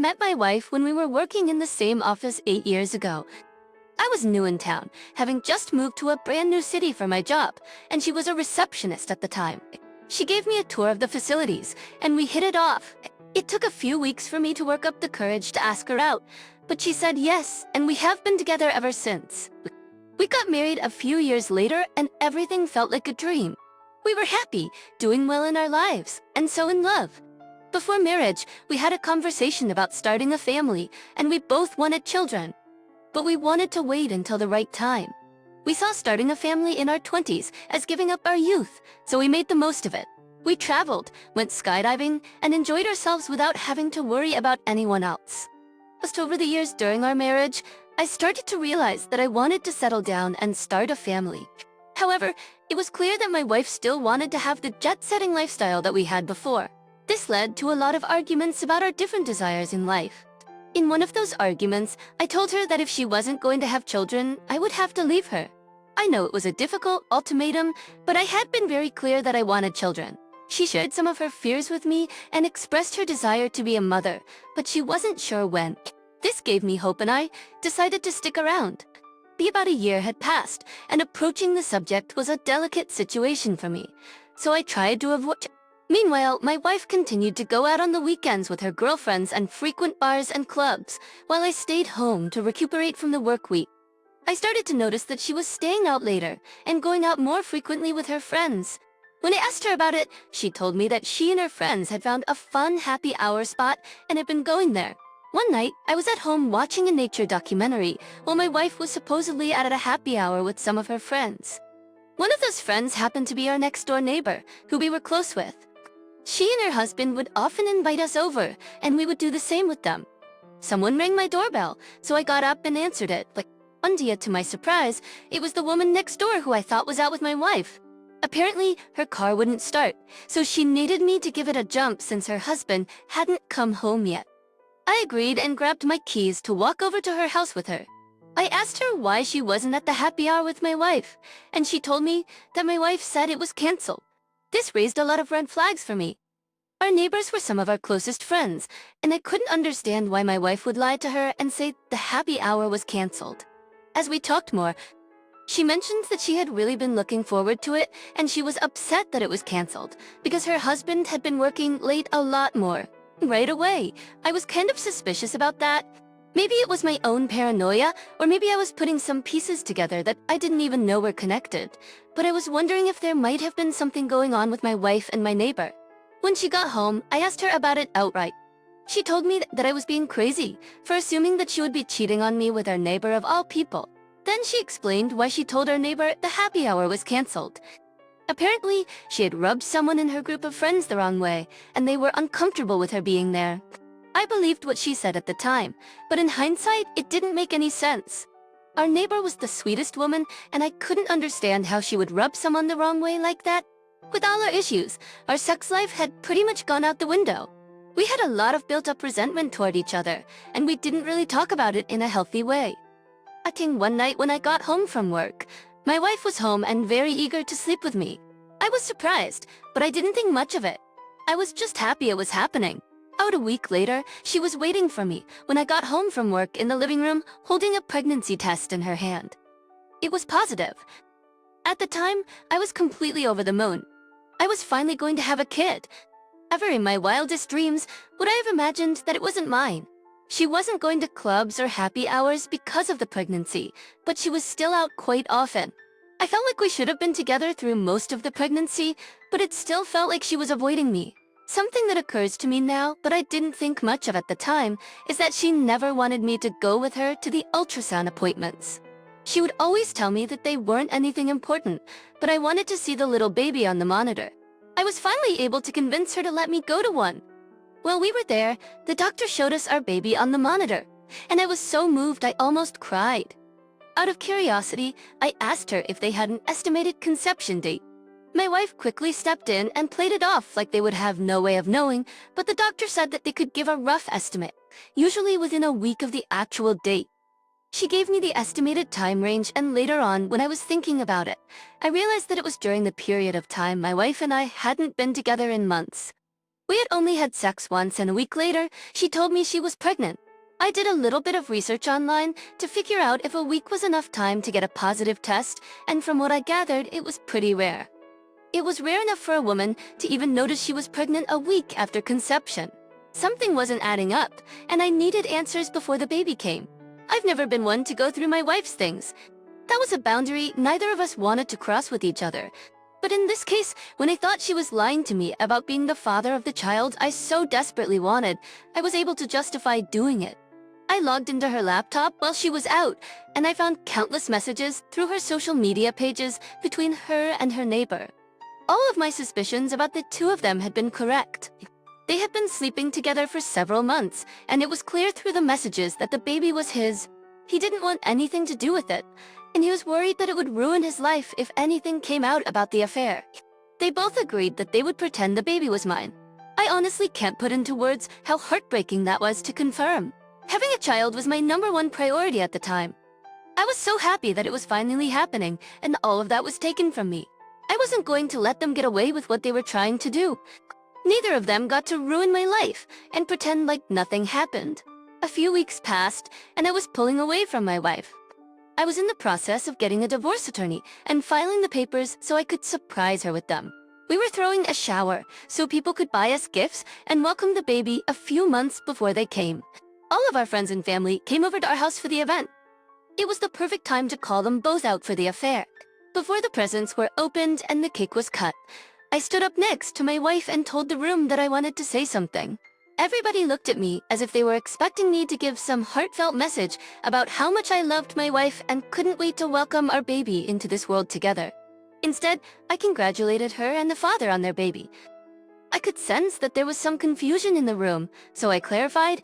met my wife when we were working in the same office 8 years ago. I was new in town, having just moved to a brand new city for my job, and she was a receptionist at the time. She gave me a tour of the facilities, and we hit it off. It took a few weeks for me to work up the courage to ask her out, but she said yes, and we have been together ever since. We got married a few years later, and everything felt like a dream. We were happy, doing well in our lives, and so in love. Before marriage, we had a conversation about starting a family, and we both wanted children. But we wanted to wait until the right time. We saw starting a family in our 20s as giving up our youth, so we made the most of it. We traveled, went skydiving, and enjoyed ourselves without having to worry about anyone else. Just over the years during our marriage, I started to realize that I wanted to settle down and start a family. However, it was clear that my wife still wanted to have the jet-setting lifestyle that we had before. This led to a lot of arguments about our different desires in life. In one of those arguments, I told her that if she wasn't going to have children, I would have to leave her. I know it was a difficult ultimatum, but I had been very clear that I wanted children. She shared some of her fears with me and expressed her desire to be a mother, but she wasn't sure when. This gave me hope, and I decided to stick around. About a year had passed, and approaching the subject was a delicate situation for me, so I tried to avoid. Meanwhile, my wife continued to go out on the weekends with her girlfriends and frequent bars and clubs, while I stayed home to recuperate from the work week. I started to notice that she was staying out later and going out more frequently with her friends. When I asked her about it, she told me that she and her friends had found a fun happy hour spot and had been going there. One night, I was at home watching a nature documentary while my wife was supposedly at a happy hour with some of her friends. One of those friends happened to be our next-door neighbor, who we were close with. She and her husband would often invite us over, and we would do the same with them. Someone rang my doorbell, so I got up and answered it, but one day, to my surprise, it was the woman next door who I thought was out with my wife. Apparently, her car wouldn't start, so she needed me to give it a jump since her husband hadn't come home yet. I agreed and grabbed my keys to walk over to her house with her. I asked her why she wasn't at the happy hour with my wife, and she told me that my wife said it was canceled. This raised a lot of red flags for me. Our neighbors were some of our closest friends, and I couldn't understand why my wife would lie to her and say the happy hour was canceled. As we talked more, she mentioned that she had really been looking forward to it, and she was upset that it was canceled because her husband had been working late a lot more. Right away, I was kind of suspicious about that. Maybe it was my own paranoia, or maybe I was putting some pieces together that I didn't even know were connected. But I was wondering if there might have been something going on with my wife and my neighbor. When she got home, I asked her about it outright. She told me that I was being crazy for assuming that she would be cheating on me with our neighbor of all people. Then she explained why she told our neighbor the happy hour was canceled. Apparently, she had rubbed someone in her group of friends the wrong way, and they were uncomfortable with her being there. I believed what she said at the time, but in hindsight, it didn't make any sense. Our neighbor was the sweetest woman, and I couldn't understand how she would rub someone the wrong way like that. With all our issues, our sex life had pretty much gone out the window. We had a lot of built-up resentment toward each other, and we didn't really talk about it in a healthy way. I think one night when I got home from work, my wife was home and very eager to sleep with me. I was surprised, but I didn't think much of it. I was just happy it was happening. About a week later, she was waiting for me when I got home from work in the living room holding a pregnancy test in her hand. It was positive. At the time, I was completely over the moon. I was finally going to have a kid. Ever in my wildest dreams, would I have imagined that it wasn't mine? She wasn't going to clubs or happy hours because of the pregnancy, but she was still out quite often. I felt like we should have been together through most of the pregnancy, but it still felt like she was avoiding me. Something that occurs to me now, but I didn't think much of at the time, is that she never wanted me to go with her to the ultrasound appointments. She would always tell me that they weren't anything important, but I wanted to see the little baby on the monitor. I was finally able to convince her to let me go to one. While we were there, the doctor showed us our baby on the monitor, and I was so moved I almost cried. Out of curiosity, I asked her if they had an estimated conception date. My wife quickly stepped in and played it off like they would have no way of knowing, but the doctor said that they could give a rough estimate, usually within a week of the actual date. She gave me the estimated time range, and later on, when I was thinking about it, I realized that it was during the period of time my wife and I hadn't been together in months. We had only had sex once, and a week later, she told me she was pregnant. I did a little bit of research online to figure out if a week was enough time to get a positive test, and from what I gathered, it was pretty rare. It was rare enough for a woman to even notice she was pregnant a week after conception. Something wasn't adding up, and I needed answers before the baby came. I've never been one to go through my wife's things. That was a boundary neither of us wanted to cross with each other. But in this case, when I thought she was lying to me about being the father of the child I so desperately wanted, I was able to justify doing it. I logged into her laptop while she was out, and I found countless messages through her social media pages between her and her neighbor. All of my suspicions about the two of them had been correct. They had been sleeping together for several months, and it was clear through the messages that the baby was his. He didn't want anything to do with it, and he was worried that it would ruin his life if anything came out about the affair. They both agreed that they would pretend the baby was mine. I honestly can't put into words how heartbreaking that was to confirm. Having a child was my #1 priority at the time. I was so happy that it was finally happening, and all of that was taken from me. I wasn't going to let them get away with what they were trying to do. Neither of them got to ruin my life and pretend like nothing happened. A few weeks passed, and I was pulling away from my wife. I was in the process of getting a divorce attorney and filing the papers so I could surprise her with them. We were throwing a shower so people could buy us gifts and welcome the baby a few months before they came. All of our friends and family came over to our house for the event. It was the perfect time to call them both out for the affair. Before the presents were opened and the cake was cut, I stood up next to my wife and told the room that I wanted to say something. Everybody looked at me as if they were expecting me to give some heartfelt message about how much I loved my wife and couldn't wait to welcome our baby into this world together. Instead, I congratulated her and the father on their baby. I could sense that there was some confusion in the room, so I clarified.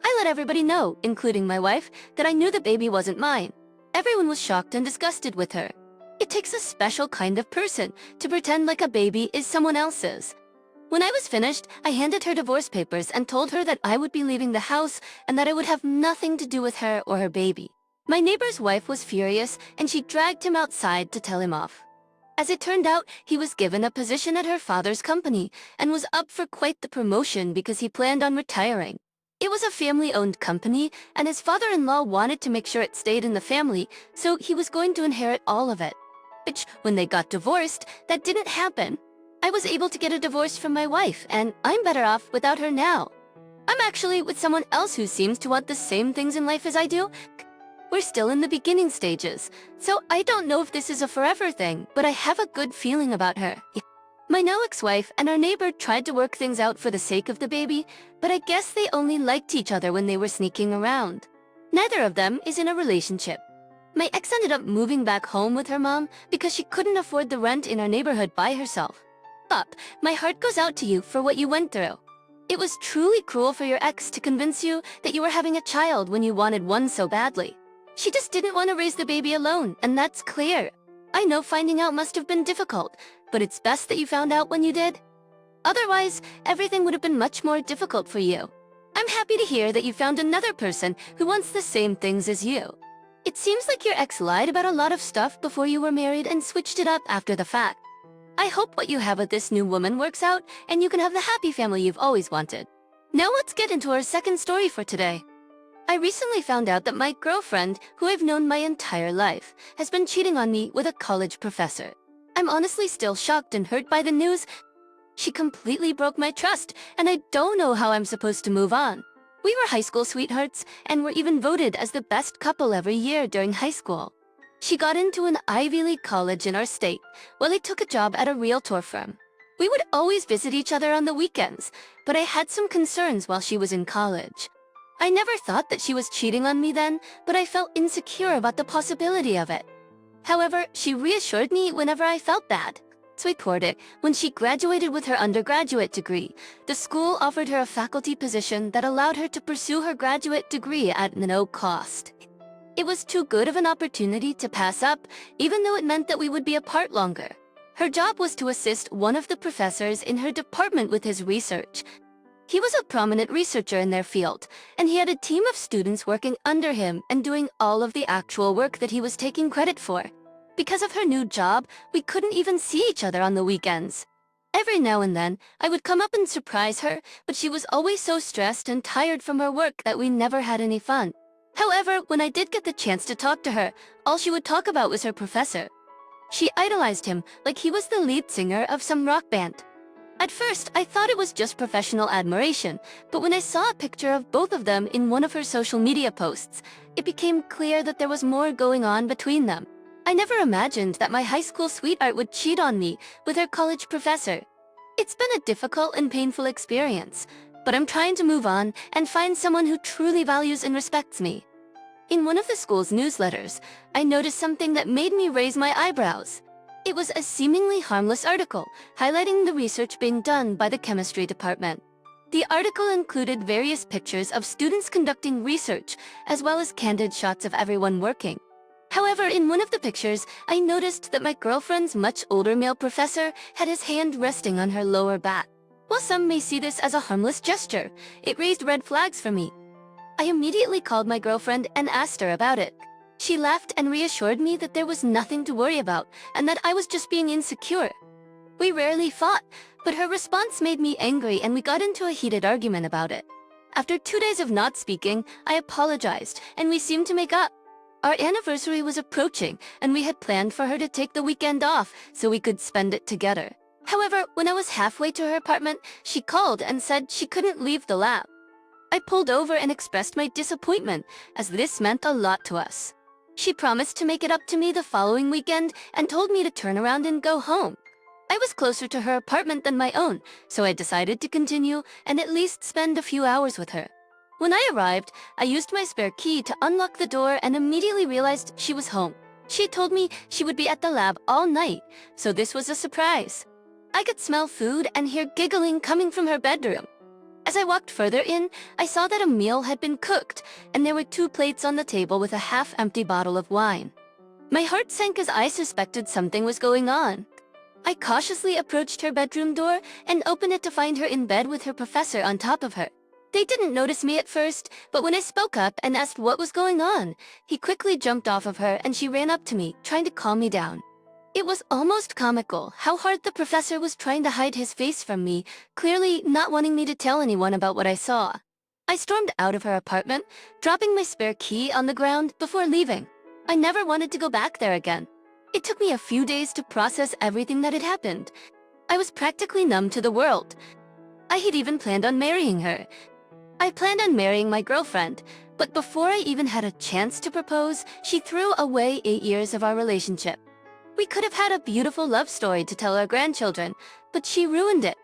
I let everybody know, including my wife, that I knew the baby wasn't mine. Everyone was shocked and disgusted with her. It takes a special kind of person to pretend like a baby is someone else's. When I was finished, I handed her divorce papers and told her that I would be leaving the house and that I would have nothing to do with her or her baby. My neighbor's wife was furious, and she dragged him outside to tell him off. As it turned out, he was given a position at her father's company and was up for quite the promotion because he planned on retiring. It was a family-owned company, and his father-in-law wanted to make sure it stayed in the family, so he was going to inherit all of it. Which, when they got divorced, that didn't happen. I was able to get a divorce from my wife, and I'm better off without her now. I'm actually with someone else who seems to want the same things in life as I do. We're still in the beginning stages, so I don't know if this is a forever thing, but I have a good feeling about her. My now ex-wife and our neighbor tried to work things out for the sake of the baby, but I guess they only liked each other when they were sneaking around. Neither of them is in a relationship. My ex ended up moving back home with her mom because she couldn't afford the rent in our neighborhood by herself. My heart goes out to you for what you went through. It was truly cruel for your ex to convince you that you were having a child when you wanted one so badly. She just didn't want to raise the baby alone, and that's clear. I know finding out must have been difficult, but it's best that you found out when you did. Otherwise, everything would have been much more difficult for you. I'm happy to hear that you found another person who wants the same things as you. It seems like your ex lied about a lot of stuff before you were married and switched it up after the fact. I hope what you have with this new woman works out and you can have the happy family you've always wanted. Now let's get into our second story for today. I recently found out that my girlfriend, who I've known my entire life, has been cheating on me with a college professor. I'm honestly still shocked and hurt by the news. She completely broke my trust, and I don't know how I'm supposed to move on. We were high school sweethearts and were even voted as the best couple every year during high school. She got into an Ivy League college in our state, while I took a job at a realtor firm. We would always visit each other on the weekends, but I had some concerns while she was in college. I never thought that she was cheating on me then, but I felt insecure about the possibility of it. However, she reassured me whenever I felt bad. So I poured it. When she graduated with her undergraduate degree, the school offered her a faculty position that allowed her to pursue her graduate degree at no cost. It was too good of an opportunity to pass up, even though it meant that we would be apart longer. Her job was to assist one of the professors in her department with his research. He was a prominent researcher in their field, and he had a team of students working under him and doing all of the actual work that he was taking credit for. Because of her new job, we couldn't even see each other on the weekends. Every now and then, I would come up and surprise her, but she was always so stressed and tired from her work that we never had any fun. However, when I did get the chance to talk to her, all she would talk about was her professor. She idolized him like he was the lead singer of some rock band. At first, I thought it was just professional admiration, but when I saw a picture of both of them in one of her social media posts, it became clear that there was more going on between them. I never imagined that my high school sweetheart would cheat on me with her college professor. It's been a difficult and painful experience, but I'm trying to move on and find someone who truly values and respects me. In one of the school's newsletters, I noticed something that made me raise my eyebrows. It was a seemingly harmless article highlighting the research being done by the chemistry department. The article included various pictures of students conducting research, as well as candid shots of everyone working. However, in one of the pictures, I noticed that my girlfriend's much older male professor had his hand resting on her lower back. While some may see this as a harmless gesture, it raised red flags for me. I immediately called my girlfriend and asked her about it. She laughed and reassured me that there was nothing to worry about and that I was just being insecure. We rarely fought, but her response made me angry and we got into a heated argument about it. After 2 days of not speaking, I apologized and we seemed to make up. Our anniversary was approaching and we had planned for her to take the weekend off so we could spend it together. However, when I was halfway to her apartment, she called and said she couldn't leave the lab. I pulled over and expressed my disappointment, as this meant a lot to us. She promised to make it up to me the following weekend and told me to turn around and go home. I was closer to her apartment than my own, so I decided to continue and at least spend a few hours with her. When I arrived, I used my spare key to unlock the door and immediately realized she was home. She told me she would be at the lab all night, so this was a surprise. I could smell food and hear giggling coming from her bedroom. As I walked further in, I saw that a meal had been cooked, and there were 2 plates on the table with a half-empty bottle of wine. My heart sank as I suspected something was going on. I cautiously approached her bedroom door and opened it to find her in bed with her professor on top of her. They didn't notice me at first, but when I spoke up and asked what was going on, he quickly jumped off of her and she ran up to me, trying to calm me down. It was almost comical how hard the professor was trying to hide his face from me, clearly not wanting me to tell anyone about what I saw. I stormed out of her apartment, dropping my spare key on the ground before leaving. I never wanted to go back there again. It took me a few days to process everything that had happened. I was practically numb to the world. I had even planned on marrying her. I planned on marrying my girlfriend, but before I even had a chance to propose, she threw away 8 years of our relationship. We could have had a beautiful love story to tell our grandchildren, but she ruined it.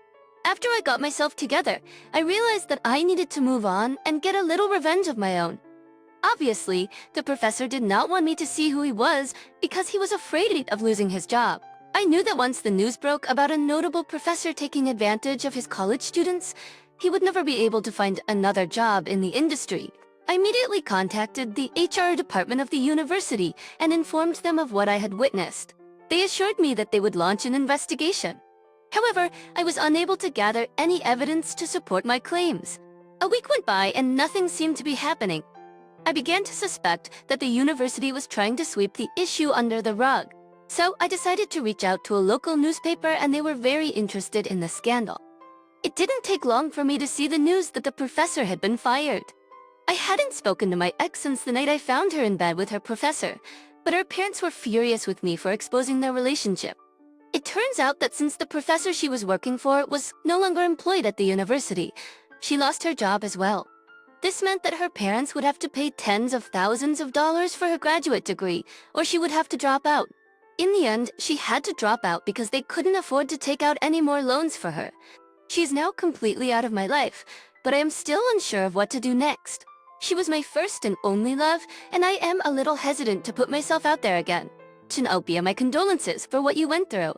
After I got myself together, I realized that I needed to move on and get a little revenge of my own. Obviously, the professor did not want me to see who he was because he was afraid of losing his job. I knew that once the news broke about a notable professor taking advantage of his college students, he would never be able to find another job in the industry. I immediately contacted the HR department of the university and informed them of what I had witnessed. They assured me that they would launch an investigation. However, I was unable to gather any evidence to support my claims. A week went by and nothing seemed to be happening. I began to suspect that the university was trying to sweep the issue under the rug. So I decided to reach out to a local newspaper and they were very interested in the scandal. It didn't take long for me to see the news that the professor had been fired. I hadn't spoken to my ex since the night I found her in bed with her professor, but her parents were furious with me for exposing their relationship. It turns out that since the professor she was working for was no longer employed at the university, she lost her job as well. This meant that her parents would have to pay tens of thousands of dollars for her graduate degree, or she would have to drop out. In the end, she had to drop out because they couldn't afford to take out any more loans for her. She's now completely out of my life, but I am still unsure of what to do next. She was my first and only love, and I am a little hesitant to put myself out there again. Chinopia, my condolences for what you went through.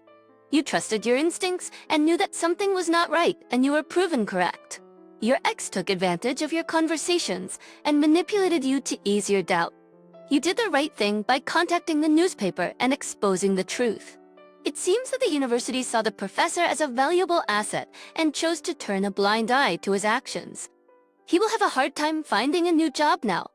You trusted your instincts and knew that something was not right, and you were proven correct. Your ex took advantage of your conversations and manipulated you to ease your doubt. You did the right thing by contacting the newspaper and exposing the truth. It seems that the university saw the professor as a valuable asset and chose to turn a blind eye to his actions. He will have a hard time finding a new job now.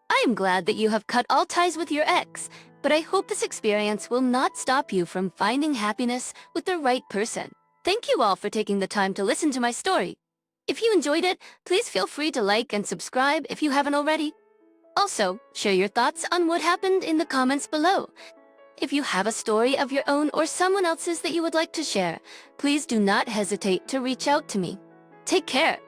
I am glad that you have cut all ties with your ex, but I hope this experience will not stop you from finding happiness with the right person. Thank you all for taking the time to listen to my story. If you enjoyed it, please feel free to like and subscribe if you haven't already. Also, share your thoughts on what happened in the comments below. If you have a story of your own or someone else's that you would like to share, please do not hesitate to reach out to me. Take care.